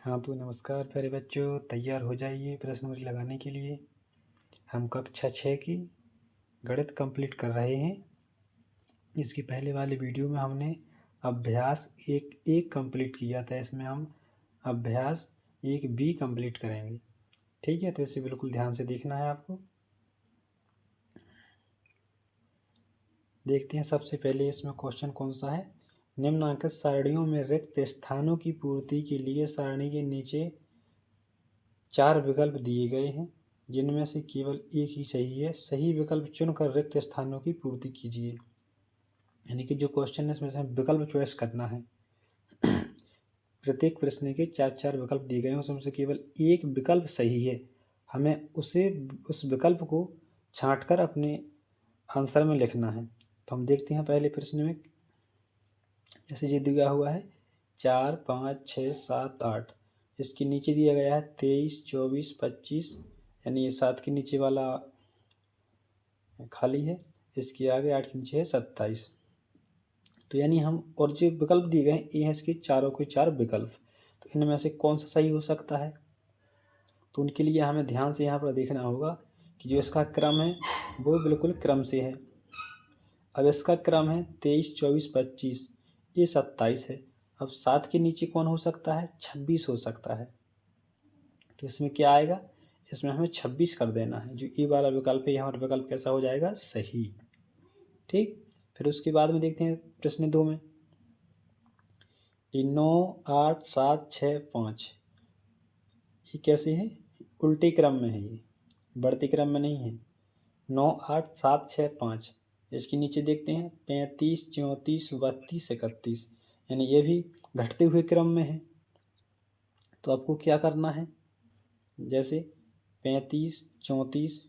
हाँ तो नमस्कार प्यारे बच्चों, तैयार हो जाइए प्रश्नोत्तरी लगाने के लिए। हम कक्षा 6 की गणित कंप्लीट कर रहे हैं। इसकी पहले वाले वीडियो में हमने अभ्यास एक कंप्लीट किया था। इसमें हम अभ्यास 1B कंप्लीट करेंगे। ठीक है, तो इसे बिल्कुल ध्यान से देखना है आपको। देखते हैं सबसे पहले इसमें क्वेश्चन कौन सा है। निम्नांकित सारणियों में रिक्त स्थानों की पूर्ति के लिए सारणी के नीचे 4 विकल्प दिए गए हैं, जिनमें से केवल एक ही सही है। सही विकल्प चुनकर रिक्त स्थानों की पूर्ति कीजिए। यानी कि जो क्वेश्चन है इसमें से हमें विकल्प चॉइस करना है। प्रत्येक प्रश्न के 4 विकल्प दिए गए हैं, उसमें से केवल एक विकल्प सही है। हमें उस विकल्प को छांटकर अपने आंसर में लिखना है। तो हम देखते हैं पहले प्रश्न में, जैसे ये दिया हुआ है 4, 5, 6, 7, 8। इसके नीचे दिया गया है 23, 24, 25, यानी ये 7 के नीचे वाला खाली है। इसके आगे 8 के नीचे है 27। तो यानी हम और जो विकल्प दिए गए हैं ये हैं इसके चारों के 4 विकल्प। तो इनमें से कौन सा सही हो सकता है, तो उनके लिए हमें ध्यान से यहाँ पर देखना होगा कि जो इसका क्रम है वो बिल्कुल क्रम से है। अब इसका क्रम है 23, 24, 25, ये 27 है। अब 7 के नीचे कौन हो सकता है, 26 हो सकता है। तो इसमें क्या आएगा, इसमें हमें 26 कर देना है। जो ये वाला विकल्प है यहाँ पर विकल्प कैसा हो जाएगा, सही। ठीक, फिर उसके बाद में देखते हैं प्रश्न 2 में। ये 9, 8, 7, 6, 5 ये कैसे है, उल्टे क्रम में है, ये बढ़ते क्रम में नहीं है। 9, 8, 7, 6, 5। इसके नीचे देखते हैं 35, 34, 32, 31, यानी ये भी घटते हुए क्रम में है। तो आपको क्या करना है, जैसे 35, 34,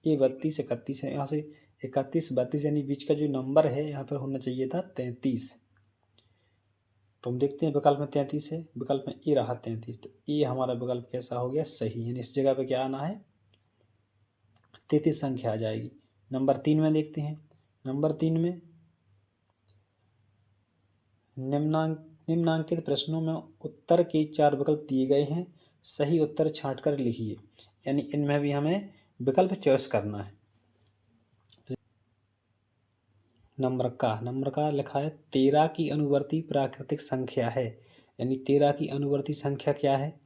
ये 32, 31 है। यहाँ से 31, 32 यानी बीच का जो नंबर है यहाँ पर होना चाहिए था 33। तो हम देखते हैं विकल्प में 33 है, विकल्प में ये रहा 33। तो ये हमारा विकल्प कैसा हो गया, सही। यानी इस जगह पे क्या आना है, 33 संख्या आ जाएगी। नंबर 3 में देखते हैं। नंबर 3 में निम्नांकित प्रश्नों में उत्तर के 4 विकल्प दिए गए हैं। सही उत्तर छांटकर लिखिए। यानी इनमें भी हमें विकल्प चॉइस करना है। नंबर का लिखा है 13 की अनुवर्ती प्राकृतिक संख्या है। यानी 13 की अनुवर्ती संख्या क्या है,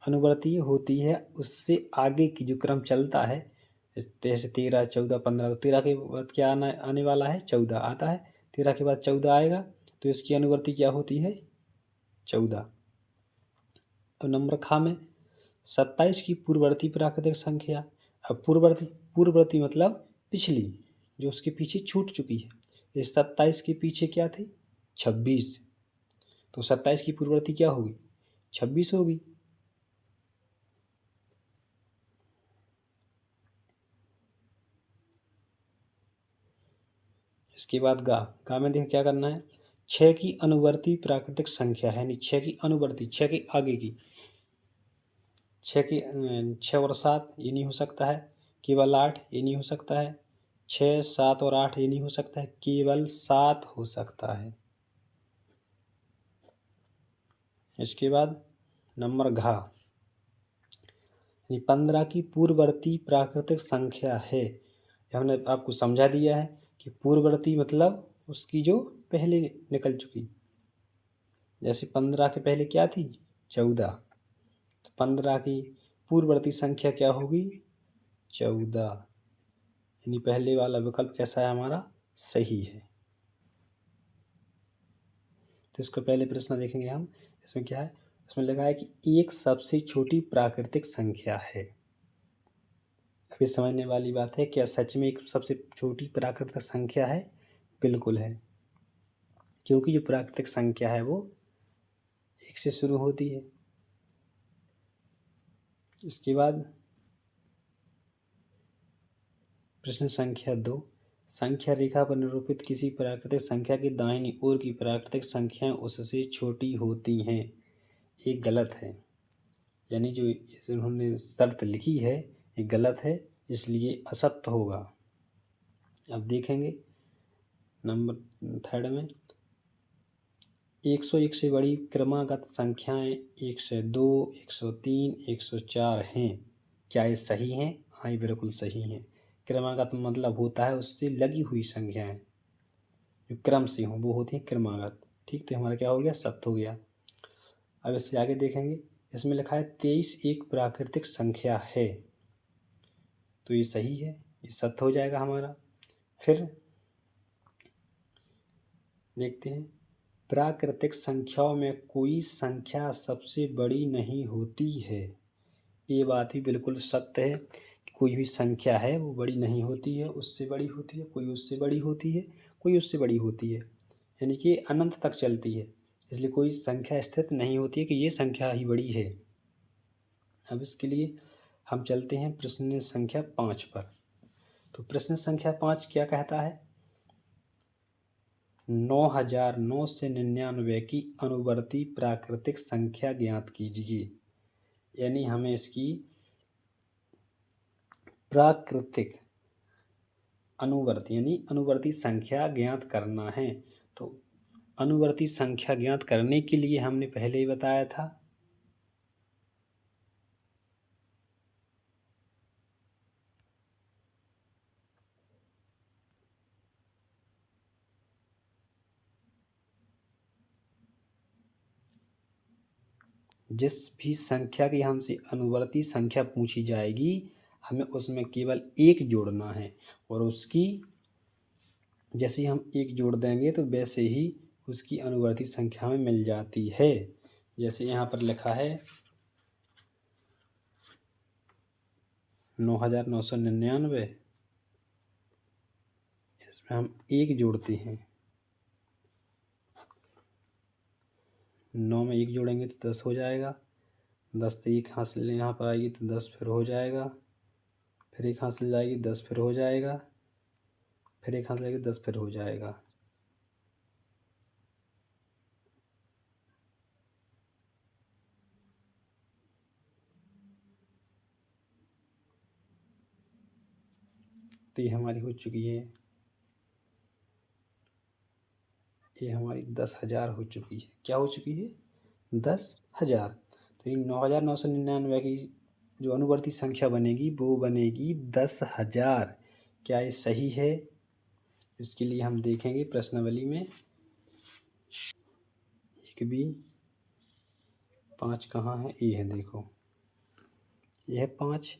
अनुवर्ती होती है उससे आगे की जो क्रम चलता है, जैसे 13, 14, 15। तो 13 के बाद क्या आने वाला है, 14 आता है। 13 के बाद 14 आएगा, तो इसकी अनुवर्ती क्या होती है, 14। अब नंबर ख में 27 की पूर्ववर्ती प्राकृतिक संख्या। अब पूर्ववर्ती मतलब पिछली, जो उसके पीछे छूट चुकी है। ये 27 के पीछे क्या थी, 26। तो 27 की पूर्ववर्ती क्या होगी, 26 होगी। इसके बाद गा में देखिए क्या करना है, 6 की अनुवर्ती प्राकृतिक संख्या है। यानी 6 की अनुवर्ती, 6 के आगे की, 6 और 7 ये नहीं हो सकता है। केवल 8 ये नहीं हो सकता है। 6, 7 और 8 ये नहीं हो सकता है। केवल 7 हो सकता है। इसके बाद नंबर घा, 15 की पूर्ववर्ती प्राकृतिक संख्या है। हमने आपको समझा दिया है कि पूर्ववर्ती मतलब उसकी जो पहले निकल चुकी। जैसे 15 के पहले क्या थी, 14। तो 15 की पूर्ववर्ती संख्या क्या होगी, 14। यानी पहले वाला विकल्प कैसा है, हमारा सही है। तो इसको पहले प्रश्न देखेंगे हम। इसमें क्या है, इसमें लिखा है कि एक सबसे छोटी प्राकृतिक संख्या है। अभी समझने वाली बात है, क्या सच में एक सबसे छोटी प्राकृतिक संख्या है, बिल्कुल है। क्योंकि जो प्राकृतिक संख्या है वो 1 से शुरू होती है। इसके बाद प्रश्न संख्या 2, संख्या रेखा पर निरूपित किसी प्राकृतिक संख्या की दाहिनी ओर की प्राकृतिक संख्याएं उससे छोटी होती हैं। ये गलत है। यानी जो इन्होंने शर्त लिखी है ये गलत है, इसलिए असत्य होगा। अब देखेंगे नंबर 3 में, 101 से बड़ी क्रमागत संख्याएं 102, 103, 104 हैं। क्या ये सही हैं? हाँ, ये बिल्कुल सही हैं। क्रमागत मतलब होता है उससे लगी हुई संख्याएं जो क्रम से हों, वो होती हैं क्रमागत। ठीक, तो हमारा क्या हो गया? सत्य हो गया। अब इससे आगे देखेंगे, इसमें लिखा है 23 एक प्राकृतिक संख्या है, तो ये सही है, ये सत्य हो जाएगा हमारा। फिर देखते हैं, प्राकृतिक संख्याओं में कोई संख्या सबसे बड़ी नहीं होती है। ये बात भी बिल्कुल सत्य है कि कोई भी संख्या है वो बड़ी नहीं होती है, उससे बड़ी होती है, कोई उससे बड़ी होती है, कोई उससे बड़ी होती है, यानी कि अनंत तक चलती है। इसलिए कोई संख्या स्थित नहीं होती है कि ये संख्या ही बड़ी है। अब इसके लिए हम चलते हैं प्रश्न संख्या 5 पर। तो प्रश्न संख्या 5 क्या कहता है? 9999 की अनुवर्ती प्राकृतिक संख्या ज्ञात कीजिए। यानी हमें इसकी प्राकृतिक अनुवर्ती यानी अनुवर्ती संख्या ज्ञात करना है। तो अनुवर्ती संख्या ज्ञात करने के लिए हमने पहले ही बताया था जिस भी संख्या की हमसे अनुवर्ती संख्या पूछी जाएगी हमें उसमें केवल एक जोड़ना है, और उसकी जैसे ही हम एक जोड़ देंगे तो वैसे ही उसकी अनुवर्ती संख्या में मिल जाती है। जैसे यहाँ पर लिखा है 9999, इसमें हम एक जोड़ते हैं, 9 में एक जोड़ेंगे तो 10 हो जाएगा, 10 से एक हासिल यहाँ पर आएगी तो 10 फिर हो जाएगा, फिर एक हासिल जाएगी 10 फिर हो जाएगा, फिर एक हासिल आएगी 10 फिर हो जाएगा। तो ये हमारी हो चुकी है, ये हमारी 10,000 हो चुकी है। क्या हो चुकी है? 10,000। तो ये 9999 की जो अनुवर्ती संख्या बनेगी वो बनेगी 10,000। क्या ये सही है? इसके लिए हम देखेंगे प्रश्नावली में एक भी 5 कहाँ है? ये है, देखो ये है 5।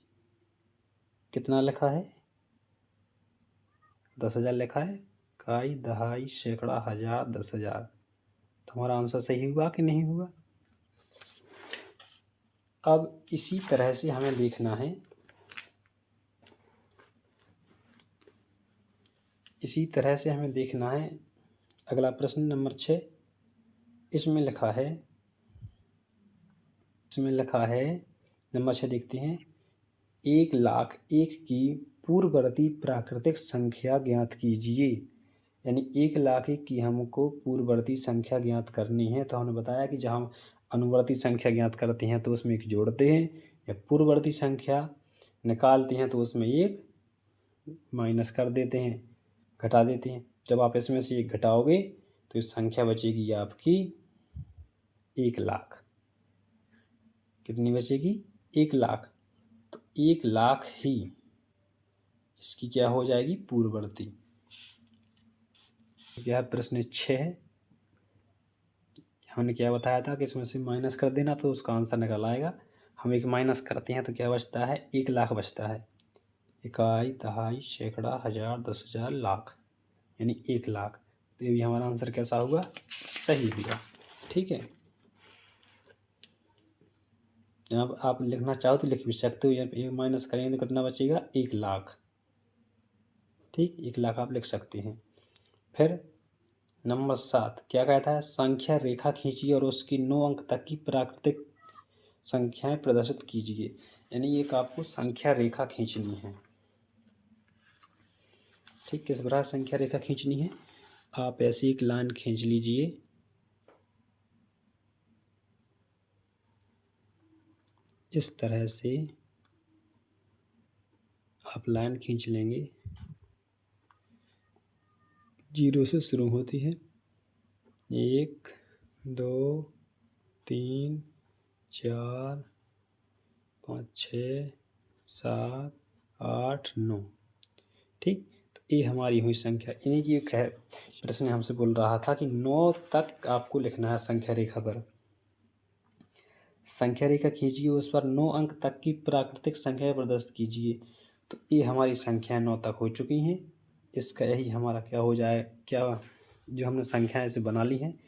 कितना लिखा है? 10,000 लिखा है, इकाई, दहाई, सैकड़ा, हजार, 10,000। तो हमारा आंसर सही हुआ कि नहीं हुआ? अब इसी तरह से हमें देखना है, इसी तरह से हमें देखना है अगला प्रश्न नंबर 6। इसमें लिखा है नंबर 6 देखते हैं, 1,01,000 की पूर्ववर्ती प्राकृतिक संख्या ज्ञात कीजिए। यानी 1,01,000 की हमको पूर्ववर्ती संख्या ज्ञात करनी है। तो हमने बताया कि जब हम अनुवर्ती संख्या ज्ञात करते हैं तो उसमें एक जोड़ते हैं, या पूर्ववर्ती संख्या निकालते हैं तो उसमें एक माइनस कर देते हैं, घटा देते हैं। जब आप इसमें से एक घटाओगे तो इस संख्या बचेगी आपकी 1,00,000। कितनी बचेगी? 1,00,000। तो 1,00,000 ही इसकी क्या हो जाएगी? पूर्ववर्ती। क्या है? प्रश्न 6 है। हमने क्या बताया था कि इसमें से माइनस कर देना तो उसका आंसर निकल आएगा। हम एक माइनस करते हैं तो क्या बचता है? 1,00,000 बचता है। इकाई, दहाई, सैकड़ा, हजार, 10,000, लाख, यानी 1,00,000। तो ये भी हमारा आंसर कैसा हुआ? सही हुआ। ठीक है, अब आप लिखना चाहो तो लिख भी सकते हो, या एक माइनस करेंगे तो कितना बचेगा? 1,00,000। ठीक, 1,00,000 आप लिख सकते हैं। फिर नंबर 7 क्या कहता है? संख्या रेखा खींचिए और उसकी 9 अंक तक की प्राकृतिक संख्याएं प्रदर्शित कीजिए। यानी एक आपको संख्या रेखा खींचनी है। ठीक, किस प्रकार संख्या रेखा खींचनी है? आप ऐसी एक लाइन खींच लीजिए, इस तरह से आप लाइन खींच लेंगे, 0 से शुरू होती है, 1 2 3 4 5 6 7 8 9। ठीक, तो ये हमारी हुई संख्या। इन्हीं की प्रश्न हमसे बोल रहा था कि 9 तक आपको लिखना है संख्या रेखा पर। संख्या रेखा खींचिए, उस पर 9 अंक तक की प्राकृतिक संख्या प्रदर्शित कीजिए। तो ये हमारी संख्या 9 तक हो चुकी हैं। इसका यही हमारा क्या हो जाए, क्या जो हमने संख्याएं ऐसे बना ली हैं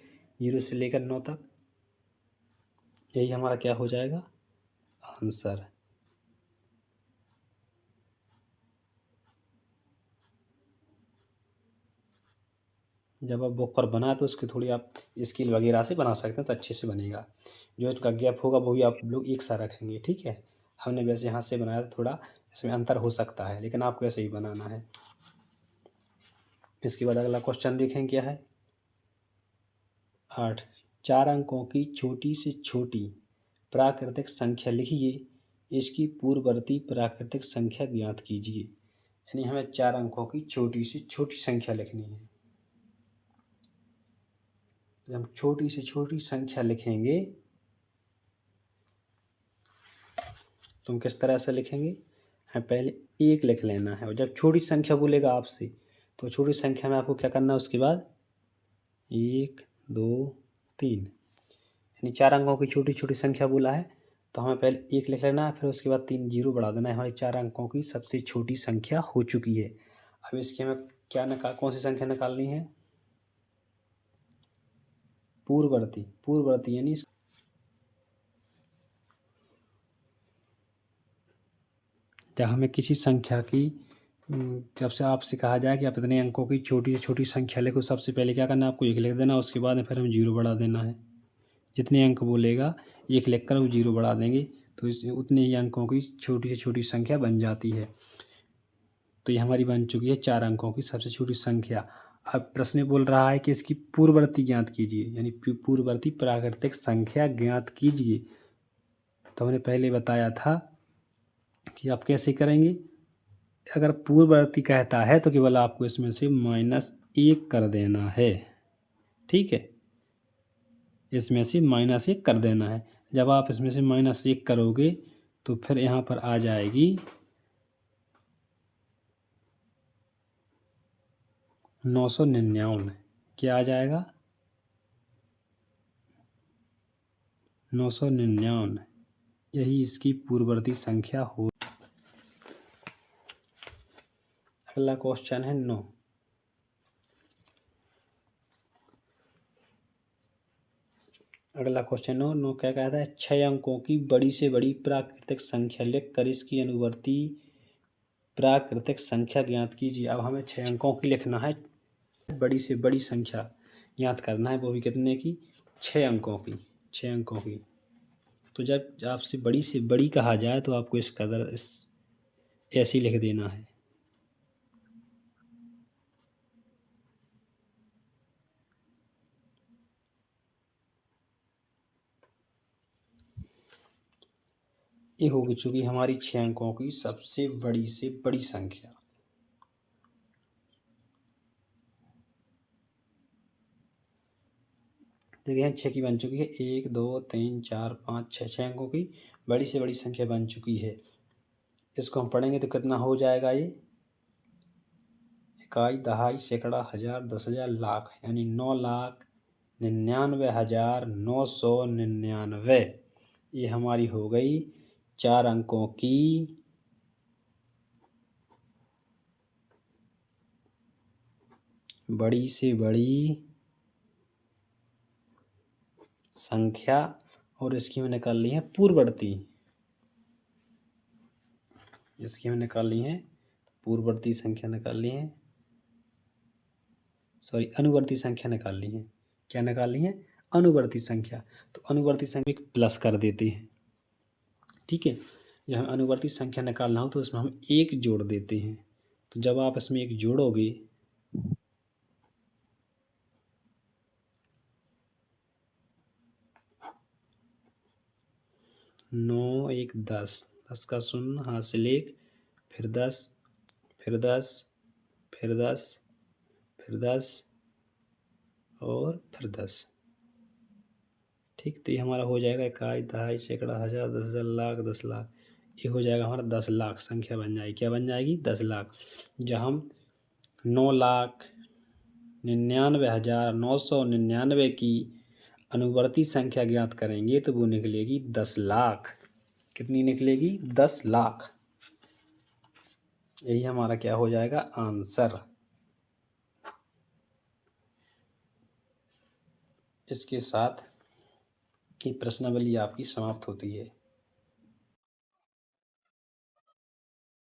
0 से लेकर 9 तक, यही हमारा क्या हो जाएगा आंसर। जब आप बुक पर बनाए तो उसकी थोड़ी आप स्केल वगैरह से बना सकते हैं तो अच्छे से बनेगा। जो इसका गैप होगा वो भी आप लोग एक सा रखेंगे। ठीक है, हमने वैसे हाथ से बनाया तो थोड़ा इसमें अंतर हो सकता है, लेकिन आपको ऐसे ही बनाना है। इसके बाद अगला क्वेश्चन देखें क्या है। 8, 4 अंकों की छोटी से छोटी प्राकृतिक संख्या लिखिए, इसकी पूर्ववर्ती प्राकृतिक संख्या ज्ञात कीजिए। यानी हमें 4 अंकों की छोटी से छोटी संख्या लिखनी है। जब हम छोटी से छोटी संख्या लिखेंगे तो हम किस तरह से लिखेंगे, हमें पहले 1 लिख लेना है, और जब छोटी संख्या बोलेगा आपसे तो छोटी संख्या में आपको क्या करना है, उसके बाद 1 2 3, यानी 4 अंकों की छोटी छोटी संख्या बोला है तो हमें पहले 1 लिख लेना है, फिर उसके बाद 3 जीरो बढ़ा देना है। हमारी 4 अंकों की सबसे छोटी संख्या हो चुकी है। अब इसकी हमें क्या कौन सी संख्या निकालनी है, पूर्ववर्ती यानी जब हमें किसी संख्या की जब से आपसे कहा जाए कि आप इतने अंकों की छोटी से छोटी संख्या लिखो, सबसे पहले क्या करना है, आपको 1 लिख देना, उसके बाद में फिर हम 0 बढ़ा देना है। जितने अंक बोलेगा 1 लिख कर वो 0 बढ़ा देंगे तो उतने ही अंकों की छोटी से छोटी संख्या बन जाती है। तो ये हमारी बन चुकी है 4 अंकों की सबसे छोटी संख्या। अब प्रश्न बोल रहा है कि इसकी पूर्ववर्ती ज्ञात कीजिए, यानी पूर्ववर्ती प्राकृतिक संख्या ज्ञात कीजिए। तो हमने पहले बताया था कि आप कैसे करेंगे, अगर पूर्ववर्ती कहता है तो केवल आपको इसमें से -1 कर देना है। ठीक है, इसमें से -1 कर देना है। जब आप इसमें से -1 करोगे तो फिर यहाँ पर आ जाएगी 999। क्या आ जाएगा 999, यही इसकी पूर्ववर्ती संख्या हो। अगला क्वेश्चन है 9। अगला क्वेश्चन 9 क्या कहता है, 6 अंकों की बड़ी से बड़ी प्राकृतिक संख्या लिख कर इसकी अनुवर्ती प्राकृतिक संख्या ज्ञात कीजिए। अब हमें 6 अंकों की लिखना है, बड़ी से बड़ी संख्या ज्ञात करना है, वो भी कितने की, 6 अंकों की। 6 अंकों की तो जब आपसे बड़ी से बड़ी कहा जाए तो आपको इस कदर ऐसे लिख देना है। ये होगी चूंकि हमारी 6 अंकों की सबसे बड़ी से बड़ी संख्या। देखिए 6 की बन चुकी है, 1 2 3 4 5 6, 6 अंकों की बड़ी से बड़ी संख्या बन चुकी है। इसको हम पढ़ेंगे तो कितना हो जाएगा, ये इकाई, दहाई, सैकड़ा, हजार, 10,000, लाख, यानी 9,99,999। ये हमारी हो गई 4 अंकों की बड़ी से बड़ी संख्या, और इसकी हमें निकाल ली है पूर्ववर्ती। इसकी हमें निकाल ली है पूर्ववर्ती संख्या, निकाल ली है, सॉरी अनुवर्ती संख्या निकाल ली है। क्या निकाल ली है, अनुवर्ती संख्या। तो अनुवर्ती संख्या प्लस कर देते हैं। ठीक है, जब हमें अनुवर्ती संख्या निकालना हो तो इसमें हम 1 जोड़ देते हैं। तो जब आप इसमें 1 जोड़ोगे 9 1 10, 10 का शून्य, हासिल 1, फिर 10, फिर 10, फिर 10, फिर 10 और फिर 10। ठीक। तो ये हमारा हो जाएगा इकाई, दहाई, सैकड़ा, हज़ार, 10,000, लाख, 10 लाख। ये हो जाएगा हमारा 10 लाख संख्या बन जाएगी। क्या बन जाएगी? 10 लाख। जब हम 9,99,999 की अनुवर्ती संख्या ज्ञात करेंगे तो वो निकलेगी 10 लाख। कितनी निकलेगी? 10 लाख। यही हमारा क्या हो जाएगा? आंसर। इसके साथ ये प्रश्नावली आपकी समाप्त होती है।